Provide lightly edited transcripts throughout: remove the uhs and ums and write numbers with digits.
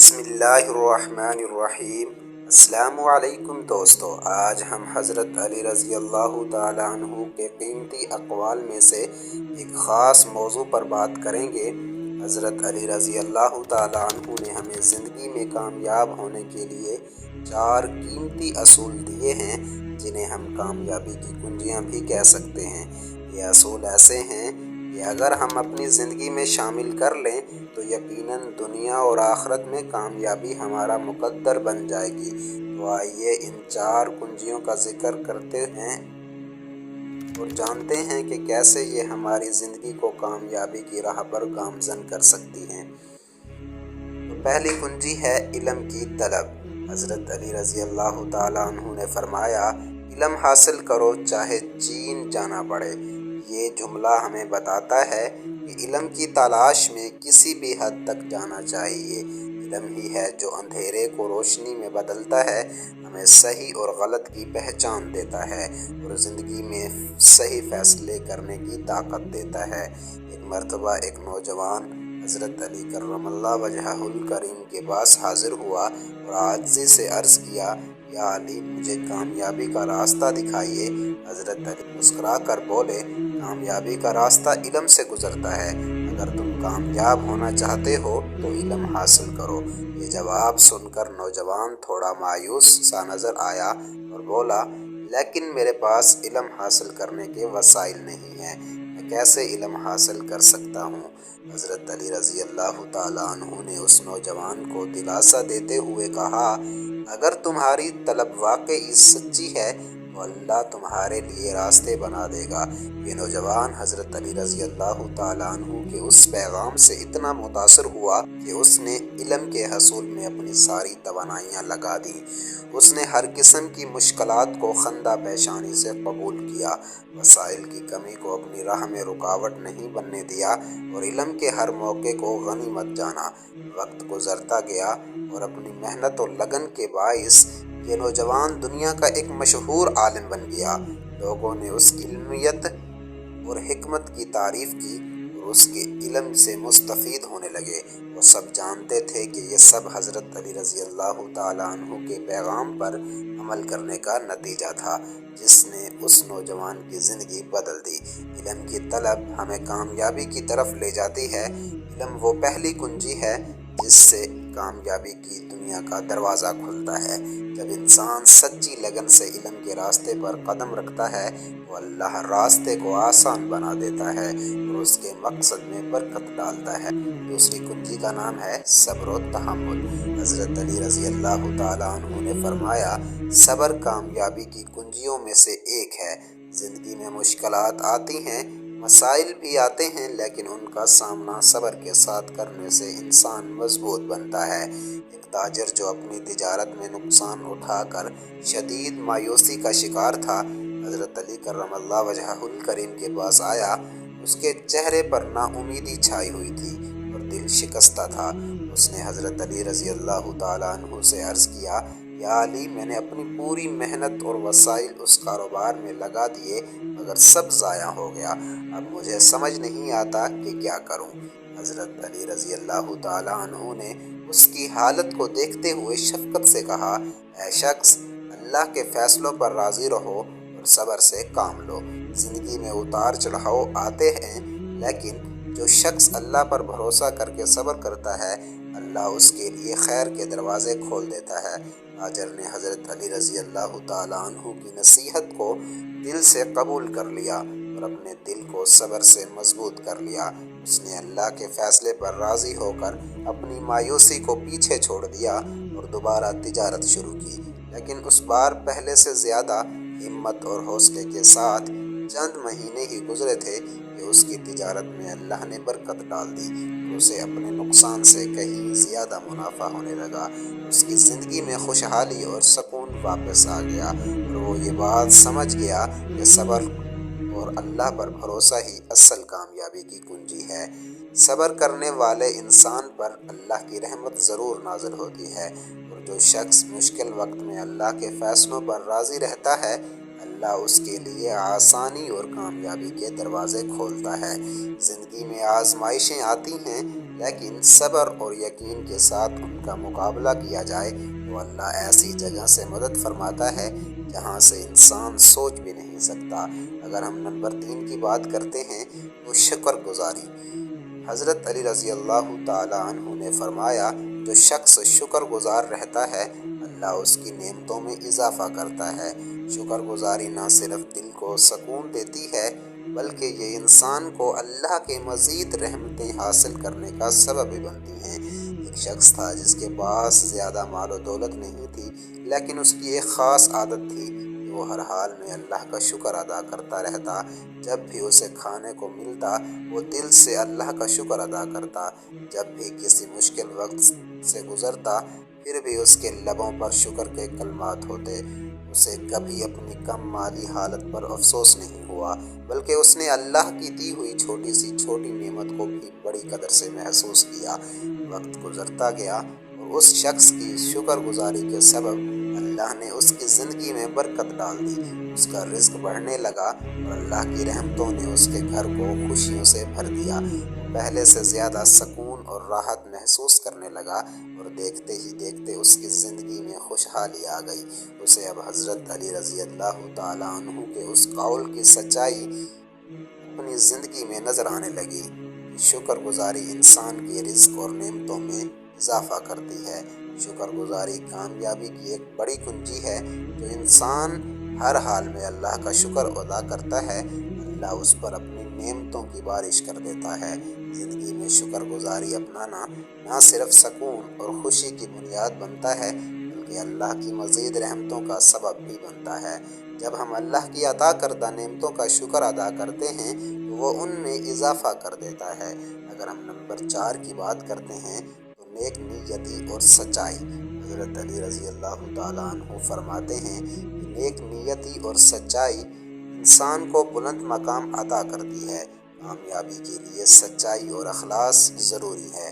بسم اللہ الرحمن الرحیم۔ السلام علیکم دوستو، آج ہم حضرت علی رضی اللہ تعالیٰ عنہ کے قیمتی اقوال میں سے ایک خاص موضوع پر بات کریں گے۔ حضرت علی رضی اللہ تعالیٰ عنہ نے ہمیں زندگی میں کامیاب ہونے کے لیے 4 قیمتی اصول دیے ہیں، جنہیں ہم کامیابی کی کنجیاں بھی کہہ سکتے ہیں۔ یہ اصول ایسے ہیں کہ اگر ہم اپنی زندگی میں شامل کر لیں تو یقیناً دنیا اور آخرت میں کامیابی ہمارا مقدر بن جائے گی۔ تو آئیے ان 4 کنجیوں کا ذکر کرتے ہیں اور جانتے ہیں کہ کیسے یہ ہماری زندگی کو کامیابی کی راہ پر گامزن کر سکتی ہیں۔ تو پہلی کنجی ہے علم کی طلب۔ حضرت علی رضی اللہ تعالیٰ عنہ نے فرمایا، علم حاصل کرو چاہے چین جانا پڑے۔ یہ جملہ ہمیں بتاتا ہے کہ علم کی تلاش میں کسی بھی حد تک جانا چاہیے۔ علم ہی ہے جو اندھیرے کو روشنی میں بدلتا ہے، ہمیں صحیح اور غلط کی پہچان دیتا ہے اور زندگی میں صحیح فیصلے کرنے کی طاقت دیتا ہے۔ ایک مرتبہ ایک نوجوان حضرت علی کرم اللہ وجہہ الکریم کے پاس حاضر ہوا اور عاجزی سے عرض کیا، یا علی، مجھے کامیابی کا راستہ دکھائیے۔ حضرت علی مسکرا کر بولے، کامیابی کا راستہ علم سے گزرتا ہے۔ اگر تم کامیاب ہونا چاہتے ہو تو علم حاصل کرو۔ یہ جواب سن کر نوجوان تھوڑا مایوس سا نظر آیا اور بولا، لیکن میرے پاس علم حاصل کرنے کے وسائل نہیں ہیں، میں کیسے علم حاصل کر سکتا ہوں؟ حضرت علی رضی اللہ تعالیٰ عنہ نے اس نوجوان کو دلاسا دیتے ہوئے کہا، اگر تمہاری طلب واقعی سچی ہے تو اللہ تمہارے لیے راستے بنا دے گا۔ یہ نوجوان حضرت علی رضی اللہ تعالیٰ عنہ کے اس پیغام سے اتنا متاثر ہوا کہ اس نے علم کے حصول میں اپنی ساری توانائیاں لگا دیں۔ اس نے ہر قسم کی مشکلات کو خندہ پیشانی سے قبول کیا، وسائل کی کمی کو اپنی راہ میں رکاوٹ نہیں بننے دیا اور علم کے ہر موقع کو غنیمت جانا۔ وقت گزرتا گیا اور اپنی محنت اور لگن کے باعث یہ نوجوان دنیا کا ایک مشہور عالم بن گیا۔ لوگوں نے اس کی علمیت اور حکمت کی تعریف کی اور اس کے علم سے مستفید ہونے لگے۔ وہ سب جانتے تھے کہ یہ سب حضرت علی رضی اللہ تعالیٰ عنہ کے پیغام پر عمل کرنے کا نتیجہ تھا، جس نے اس نوجوان کی زندگی بدل دی۔ علم کی طلب ہمیں کامیابی کی طرف لے جاتی ہے۔ علم وہ پہلی کنجی ہے جس سے کامیابی کی دنیا کا دروازہ کھلتا ہے۔ جب انسان سچی لگن سے علم کے راستے پر قدم رکھتا ہے تو اللہ راستے کو آسان بنا دیتا ہے اور اس کے مقصد میں برکت ڈالتا ہے۔ دوسری کنجی کا نام ہے صبر و تحمل۔ حضرت علی رضی اللہ تعالیٰ عنہ نے فرمایا، صبر کامیابی کی کنجیوں میں سے ایک ہے۔ زندگی میں مشکلات آتی ہیں، مسائل بھی آتے ہیں، لیکن ان کا سامنا صبر کے ساتھ کرنے سے انسان مضبوط بنتا ہے۔ ایک تاجر جو اپنی تجارت میں نقصان اٹھا کر شدید مایوسی کا شکار تھا، حضرت علی کرم اللہ وجہہ الکریم کے پاس آیا۔ اس کے چہرے پر نا امیدی چھائی ہوئی تھی اور دل شکستہ تھا۔ اس نے حضرت علی رضی اللہ تعالیٰ عنہ سے عرض کیا، یا علی، میں نے اپنی پوری محنت اور وسائل اس کاروبار میں لگا دیے مگر سب ضائع ہو گیا، اب مجھے سمجھ نہیں آتا کہ کیا کروں۔ حضرت علی رضی اللہ تعالیٰ عنہ نے اس کی حالت کو دیکھتے ہوئے شفقت سے کہا، اے شخص، اللہ کے فیصلوں پر راضی رہو اور صبر سے کام لو۔ زندگی میں اتار چڑھاؤ آتے ہیں، لیکن جو شخص اللہ پر بھروسہ کر کے صبر کرتا ہے، اللہ اس کے لیے خیر کے دروازے کھول دیتا ہے۔ تاجر نے حضرت علی رضی اللہ تعالیٰ عنہ کی نصیحت کو دل سے قبول کر لیا اور اپنے دل کو صبر سے مضبوط کر لیا۔ اس نے اللہ کے فیصلے پر راضی ہو کر اپنی مایوسی کو پیچھے چھوڑ دیا اور دوبارہ تجارت شروع کی، لیکن اس بار پہلے سے زیادہ ہمت اور حوصلے کے ساتھ۔ چند مہینے ہی گزرے تھے کہ اس کی تجارت میں اللہ نے برکت ڈال دی اور اسے اپنے نقصان سے کہیں زیادہ منافع ہونے لگا۔ اس کی زندگی میں خوشحالی اور سکون واپس آ گیا اور وہ یہ بات سمجھ گیا کہ صبر اور اللہ پر بھروسہ ہی اصل کامیابی کی کنجی ہے۔ صبر کرنے والے انسان پر اللہ کی رحمت ضرور نازل ہوتی ہے، اور جو شخص مشکل وقت میں اللہ کے فیصلوں پر راضی رہتا ہے، اللہ اس کے لیے آسانی اور کامیابی کے دروازے کھولتا ہے۔ زندگی میں آزمائشیں آتی ہیں، لیکن صبر اور یقین کے ساتھ ان کا مقابلہ کیا جائے تو اللہ ایسی جگہ سے مدد فرماتا ہے جہاں سے انسان سوچ بھی نہیں سکتا۔ اگر ہم نمبر 3 کی بات کرتے ہیں تو شکر گزاری۔ حضرت علی رضی اللہ تعالیٰ عنہ نے فرمایا، جو شخص شکر گزار رہتا ہے اللہ اس کی نعمتوں میں اضافہ کرتا ہے۔ شکر گزاری نہ صرف دل کو سکون دیتی ہے بلکہ یہ انسان کو اللہ کے مزید رحمتیں حاصل کرنے کا سبب بھی بنتی ہیں۔ ایک شخص تھا جس کے پاس زیادہ مال و دولت نہیں تھی، لیکن اس کی ایک خاص عادت تھی کہ وہ ہر حال میں اللہ کا شکر ادا کرتا رہتا۔ جب بھی اسے کھانے کو ملتا وہ دل سے اللہ کا شکر ادا کرتا، جب بھی کسی مشکل وقت سے گزرتا پھر بھی اس کے لبوں پر شکر کے کلمات ہوتے۔ اسے کبھی اپنی کم مالی حالت پر افسوس نہیں ہوا، بلکہ اس نے اللہ کی دی ہوئی چھوٹی سی چھوٹی نعمت کو بھی بڑی قدر سے محسوس کیا۔ وقت گزرتا گیا اور اس شخص کی شکر گزاری کے سبب اللہ نے اس کی زندگی میں برکت ڈال دی، اس کا رزق بڑھنے لگا اور اللہ کی رحمتوں نے اس کے گھر کو خوشیوں سے بھر دیا۔ پہلے سے زیادہ سکون اور راحت محسوس کرنے لگا اور دیکھتے ہی دیکھتے اس کی زندگی میں خوشحالی آ گئی۔ اسے اب حضرت علی رضی اللہ تعالیٰ عنہ کے اس قول کی سچائی اپنی زندگی میں نظر آنے لگی کہ شکر گزاری انسان کے رزق اور نعمتوں میں اضافہ کرتی ہے۔ شکر گزاری کامیابی کی ایک بڑی کنجی ہے۔ جو انسان ہر حال میں اللہ کا شکر ادا کرتا ہے اللہ اس پر اپنی نعمتوں کی بارش کر دیتا ہے۔ زندگی میں شکر گزاری اپنانا نہ صرف سکون اور خوشی کی بنیاد بنتا ہے بلکہ اللہ کی مزید رحمتوں کا سبب بھی بنتا ہے۔ جب ہم اللہ کی عطا کردہ نعمتوں کا شکر ادا کرتے ہیں تو وہ ان میں اضافہ کر دیتا ہے۔ اگر ہم نمبر 4 کی بات کرتے ہیں تو نیک نیتی اور سچائی۔ حضرت علی رضی اللہ تعالیٰ عنہ فرماتے ہیں کہ نیک نیتی اور سچائی انسان کو بلند مقام عطا کرتی ہے۔ کامیابی کے لیے سچائی اور اخلاص ضروری ہے۔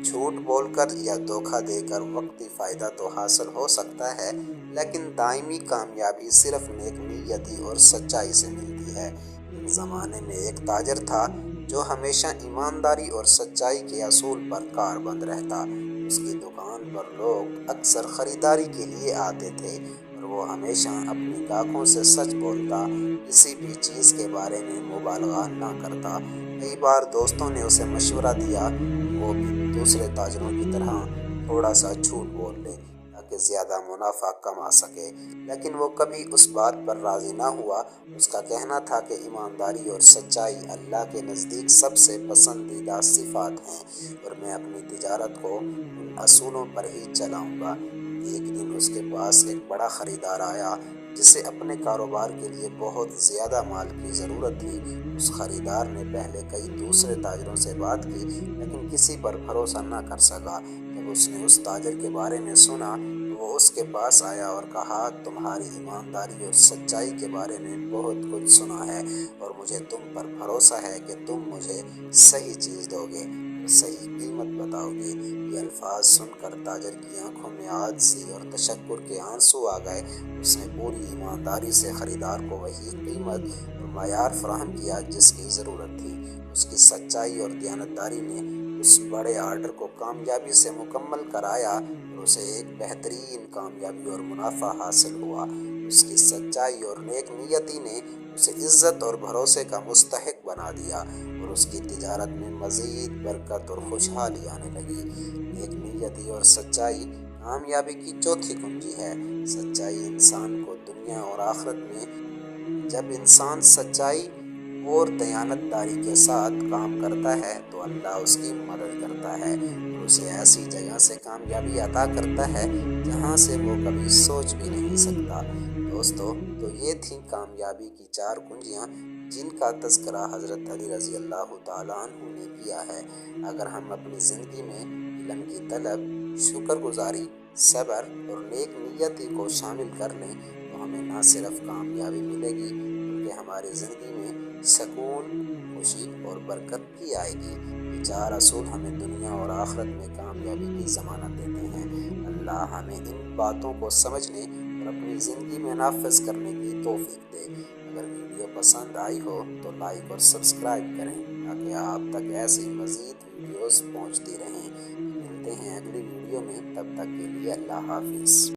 جھوٹ بول کر یا دھوکہ دے کر وقتی فائدہ تو حاصل ہو سکتا ہے، لیکن دائمی کامیابی صرف نیک نیتی اور سچائی سے ملتی ہے۔ ایک زمانے میں ایک تاجر تھا جو ہمیشہ ایمانداری اور سچائی کے اصول پر کاربند رہتا۔ اس کی دکان پر لوگ اکثر خریداری کے لیے آتے تھے اور وہ ہمیشہ اپنے گاہکوں سے سچ بولتا، کسی بھی چیز کے بارے میں مبالغہ نہ کرتا۔ کئی بار دوستوں نے اسے مشورہ دیا کہ وہ بھی دوسرے تاجروں کی طرح تھوڑا سا جھوٹ بول لے تاکہ زیادہ منافع کما سکے، لیکن وہ کبھی اس بات پر راضی نہ ہوا۔ اس کا کہنا تھا کہ ایمانداری اور سچائی اللہ کے نزدیک سب سے پسندیدہ صفات ہیں اور میں اپنی تجارت کو ان اصولوں پر ہی چلاؤں گا۔ ایک دن اس کے پاس ایک بڑا خریدار آیا جسے اپنے کاروبار کے لیے بہت زیادہ مال کی ضرورت تھی۔ اس خریدار نے پہلے کئی دوسرے تاجروں سے بات کی لیکن کسی پر بھروسہ نہ کر سکا۔ جب اس نے اس تاجر کے بارے میں سنا تو وہ اس کے پاس آیا اور کہا، تمہاری ایمانداری اور سچائی کے بارے میں بہت کچھ سنا ہے اور مجھے تم پر بھروسہ ہے کہ تم مجھے صحیح چیز دو گے اور صحیح قیمت بتاؤ گے۔ یہ الفاظ سن کر تاجر کی آنکھوں میں عاجزی اور تشکر کے آنسو آ گئے۔ اس نے پوری ایمانداری سے خریدار کو وہی قیمت اور معیار فراہم کیا جس کی ضرورت تھی۔ اس کی سچائی اور دیانتداری نے اس بڑے آرڈر کو کامیابی سے مکمل کرایا اور اسے ایک بہترین کامیابی اور منافع حاصل ہوا۔ اس کی سچائی اور نیک نیتی نے اسے عزت اور بھروسے کا مستحق بنا دیا اور اس کی تجارت میں مزید برکت اور خوشحالی آنے لگی۔ نیک نیتی اور سچائی کامیابی کی چوتھی کنجی ہے۔ سچائی انسان کو دنیا اور آخرت میں، جب انسان سچائی اور دیانتداری کے ساتھ کام کرتا ہے تو اللہ اس کی مدد کرتا ہے اور اسے ایسی جگہ سے کامیابی عطا کرتا ہے جہاں سے وہ کبھی سوچ بھی نہیں سکتا۔ دوستو، تو یہ تھیں کامیابی کی 4 کنجیاں جن کا تذکرہ حضرت علی رضی اللہ تعالیٰ عنہ نے کیا ہے۔ اگر ہم اپنی زندگی میں علم کی طلب، شکر گزاری، صبر اور نیک نیتی کو شامل کر لیں تو ہمیں نہ صرف کامیابی ملے گی بلکہ ہماری زندگی میں سکون، خوشی اور برکت بھی آئے گی۔ یہ 4 اصول ہمیں دنیا اور آخرت میں کامیابی کی ضمانت دیتے ہیں۔ اللہ ہمیں ان باتوں کو سمجھنے اور اپنی زندگی میں نافذ کرنے کی توفیق دے۔ اگر ویڈیو پسند آئی ہو تو لائک اور سبسکرائب کریں تاکہ آپ تک ایسی مزید ویڈیوز پہنچتی رہیں۔ ملتے ہیں اگلی ویڈیو میں، تب تک کے لیے اللہ حافظ۔